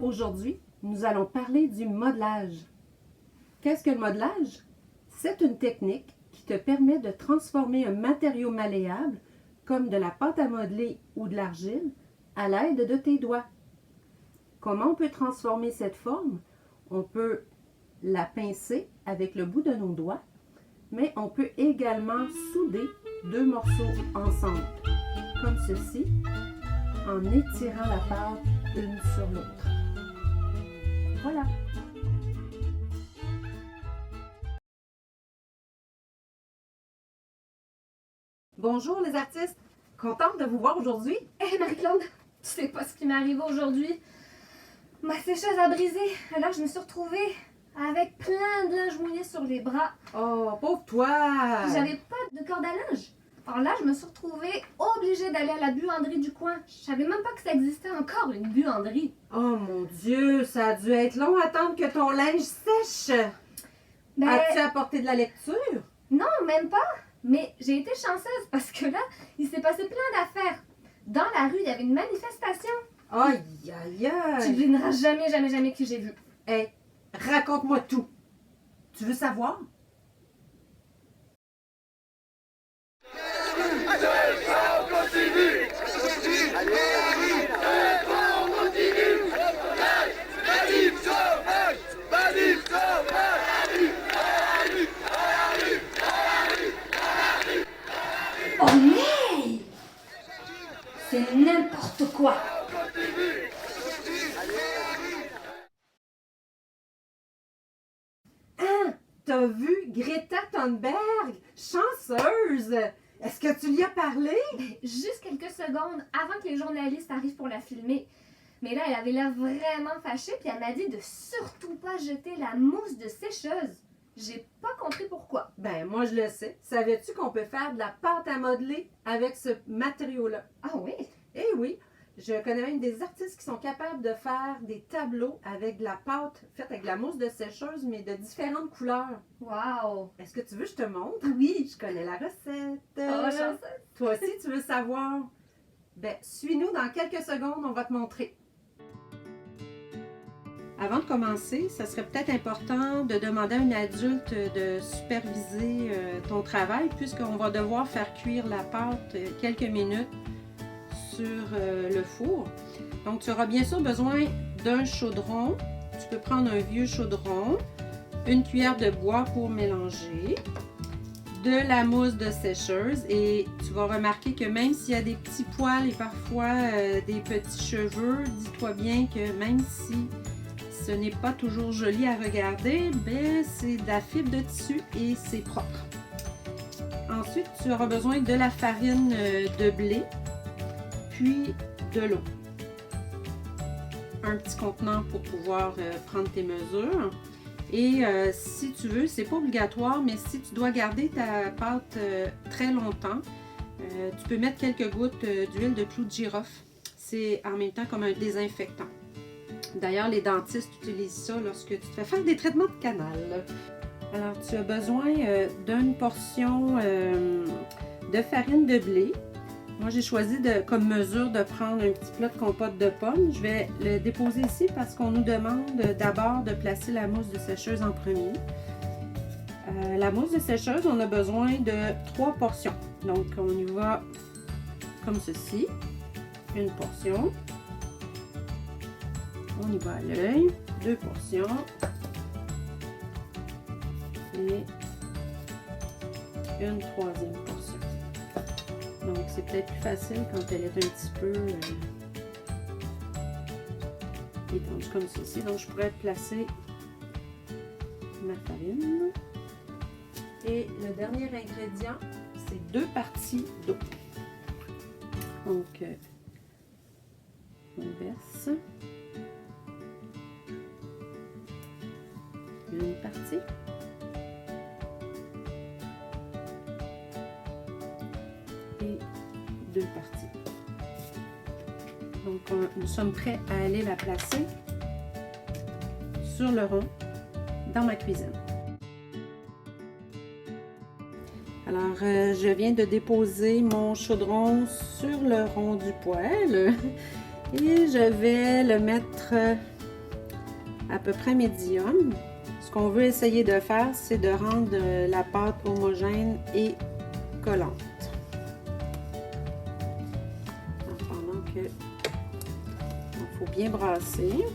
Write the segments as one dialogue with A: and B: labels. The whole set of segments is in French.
A: Aujourd'hui, nous allons parler du modelage. Qu'est-ce que le modelage? C'est une technique qui te permet de transformer un matériau malléable, comme de la pâte à modeler ou de l'argile, à l'aide de tes doigts. Comment on peut transformer cette forme? On peut la pincer avec le bout de nos doigts, mais on peut également souder deux morceaux ensemble, comme ceci, en étirant la pâte une sur l'autre. Voilà. Bonjour les artistes, contente de vous voir aujourd'hui.
B: Hé Marie-Claude, tu sais pas ce qui m'est arrivé aujourd'hui. Ma sécheuse a brisé. Alors je me suis retrouvée avec plein de linge mouillé sur les bras.
A: Oh, pauvre toi!
B: J'avais pas de corde à linge. Alors là, je me suis retrouvée obligée d'aller à la buanderie du coin. Je savais même pas que ça existait encore, une buanderie.
A: Oh mon Dieu, ça a dû être long à attendre que ton linge sèche.
B: Ben,
A: As-tu apporté de la lecture?
B: non, même pas. Mais j'ai été chanceuse parce que là, il s'est passé plein d'affaires. Dans la rue, il y avait une manifestation.
A: Aïe, aïe,
B: Tu
A: aïe.
B: devineras jamais qui j'ai vu.
A: Hey, raconte-moi tout. Tu veux savoir?
B: Oh mais c'est n'importe quoi.
A: Hein? T'as vu Greta Thunberg? Chanceuse! Est-ce que tu lui as parlé?
B: Juste quelques secondes avant que les journalistes arrivent pour la filmer. Mais là, elle avait l'air vraiment fâchée, puis elle m'a dit de surtout pas jeter la mousse de sécheuse. J'ai pas compris pourquoi.
A: Ben, moi je le sais. Savais-tu qu'on peut faire de la pâte à modeler avec ce matériau-là?
B: Ah oui?
A: Eh oui, je connais même des artistes qui sont capables de faire des tableaux avec de la pâte faite avec de la mousse de sécheuse, mais de différentes couleurs.
B: Wow!
A: Est-ce que tu veux que je te montre?
B: Oui!
A: Je connais la recette.
B: Oh, je sais.
A: Toi aussi, tu veux savoir? Ben, suis-nous dans quelques secondes, on va te montrer. Avant de commencer, ça serait peut-être important de demander à un adulte de superviser ton travail, puisqu'on va devoir faire cuire la pâte quelques minutes sur le four. Donc, tu auras bien sûr besoin d'un chaudron. Tu peux prendre un vieux chaudron, une cuillère de bois pour mélanger, de la mousse de sécheuse, et tu vas remarquer que même s'il y a des petits poils et parfois des petits cheveux, dis-toi bien que même si ce n'est pas toujours joli à regarder, ben c'est de la fibre de tissu et c'est propre. Ensuite, tu auras besoin de la farine de blé, puis de l'eau. Un petit contenant pour pouvoir prendre tes mesures. Et si tu veux, c'est pas obligatoire, mais si tu dois garder ta pâte très longtemps, tu peux mettre quelques gouttes d'huile de clou de girofle. C'est en même temps comme un désinfectant. D'ailleurs, les dentistes utilisent ça lorsque tu te fais faire des traitements de canal. Alors, tu as besoin d'une portion de farine de blé. Moi, j'ai choisi comme mesure de prendre un petit plat de compote de pommes. Je vais le déposer ici parce qu'on nous demande d'abord de placer la mousse de sécheuse en premier. La mousse de sécheuse, on a besoin de 3 portions. Donc, on y va comme ceci. Une portion. On y va à l'œil. 2 portions. Et une 3e portion. Donc, c'est peut-être plus facile quand elle est un petit peu étendue comme ceci. Donc, je pourrais placer ma farine. Et le dernier ingrédient, c'est 2 parties d'eau. Donc, on verse une partie. Et 2 parties. Donc, nous sommes prêts à aller la placer sur le rond dans ma cuisine. Alors, je viens de déposer mon chaudron sur le rond du poêle et je vais le mettre à peu près médium. Ce qu'on veut essayer de faire, c'est de rendre la pâte homogène et collante. Pendant que il faut bien brasser.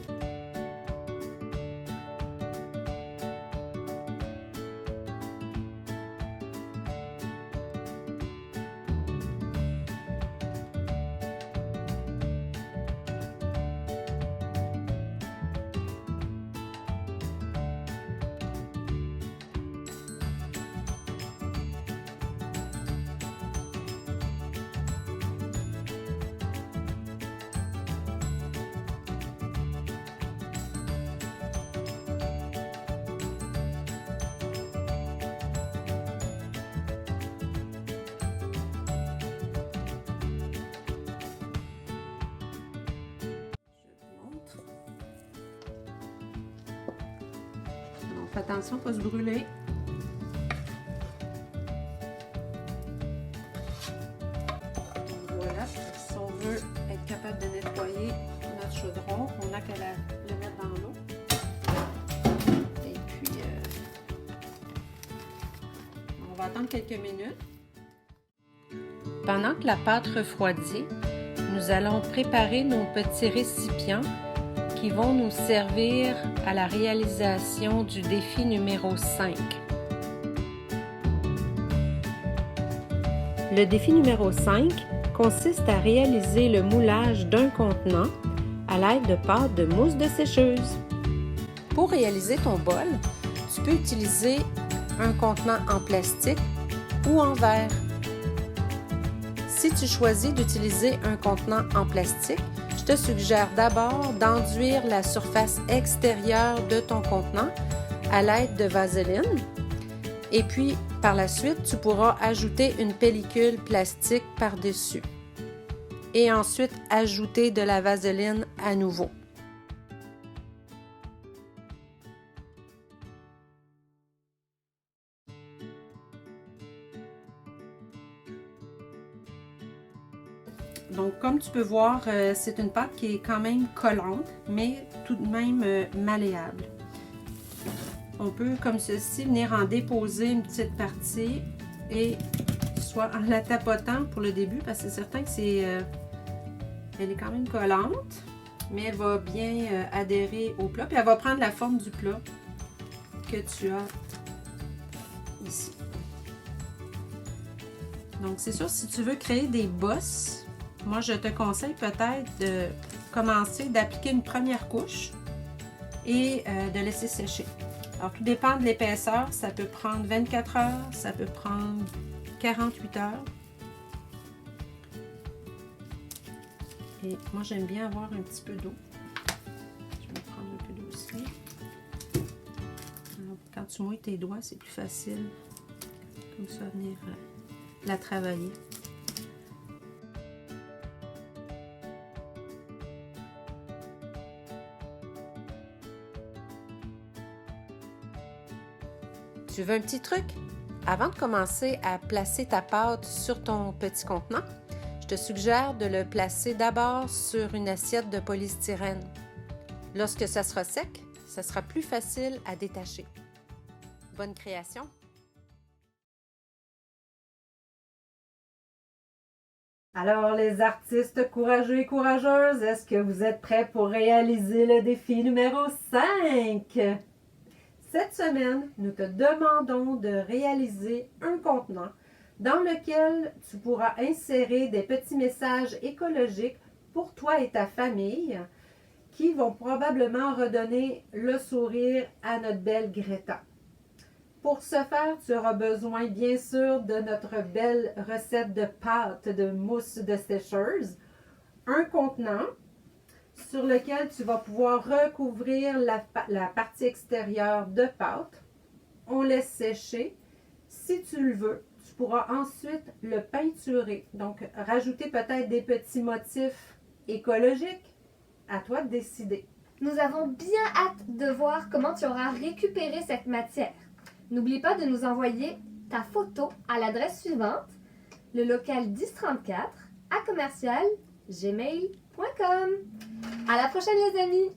A: Fais attention, pas se brûler. Voilà, si on veut être capable de nettoyer notre chaudron, on n'a qu'à le mettre dans l'eau. Et puis, on va attendre quelques minutes. Pendant que la pâte refroidit, nous allons préparer nos petits récipients qui vont nous servir à la réalisation du défi numéro 5. Le défi numéro 5 consiste à réaliser le moulage d'un contenant à l'aide de pâte de mousse de sécheuse. Pour réaliser ton bol, tu peux utiliser un contenant en plastique ou en verre. Si tu choisis d'utiliser un contenant en plastique, je te suggère d'abord d'enduire la surface extérieure de ton contenant à l'aide de vaseline. Et puis, par la suite, tu pourras ajouter une pellicule plastique par-dessus. Et ensuite, ajouter de la vaseline à nouveau. Donc, comme tu peux voir, c'est une pâte qui est quand même collante, mais tout de même malléable. On peut, comme ceci, venir en déposer une petite partie et soit en la tapotant pour le début, parce que c'est certain que elle est quand même collante, mais elle va bien adhérer au plat, puis elle va prendre la forme du plat que tu as ici. Donc, c'est sûr, si tu veux créer des bosses, moi, je te conseille peut-être de commencer d'appliquer une première couche et de laisser sécher. Alors, tout dépend de l'épaisseur. Ça peut prendre 24 heures, ça peut prendre 48 heures. Et moi, j'aime bien avoir un petit peu d'eau. Je vais prendre un peu d'eau aussi. Alors, quand tu mouilles tes doigts, c'est plus facile. Comme ça, venir la travailler. Tu veux un petit truc? Avant de commencer à placer ta pâte sur ton petit contenant, je te suggère de le placer d'abord sur une assiette de polystyrène. Lorsque ça sera sec, ça sera plus facile à détacher. Bonne création!
C: Alors, les artistes courageux et courageuses, est-ce que vous êtes prêts pour réaliser le défi numéro 5? Cette semaine, nous te demandons de réaliser un contenant dans lequel tu pourras insérer des petits messages écologiques pour toi et ta famille qui vont probablement redonner le sourire à notre belle Greta. Pour ce faire, tu auras besoin bien sûr de notre belle recette de pâte de mousse de sécheuse, un contenant sur lequel tu vas pouvoir recouvrir la partie extérieure de pâte. On laisse sécher. Si tu le veux, tu pourras ensuite le peinturer. Donc, rajouter peut-être des petits motifs écologiques. À toi de décider.
B: Nous avons bien hâte de voir comment tu auras récupéré cette matière. N'oublie pas de nous envoyer ta photo à l'adresse suivante, le local 1034 @gmail.com. À la prochaine les amis!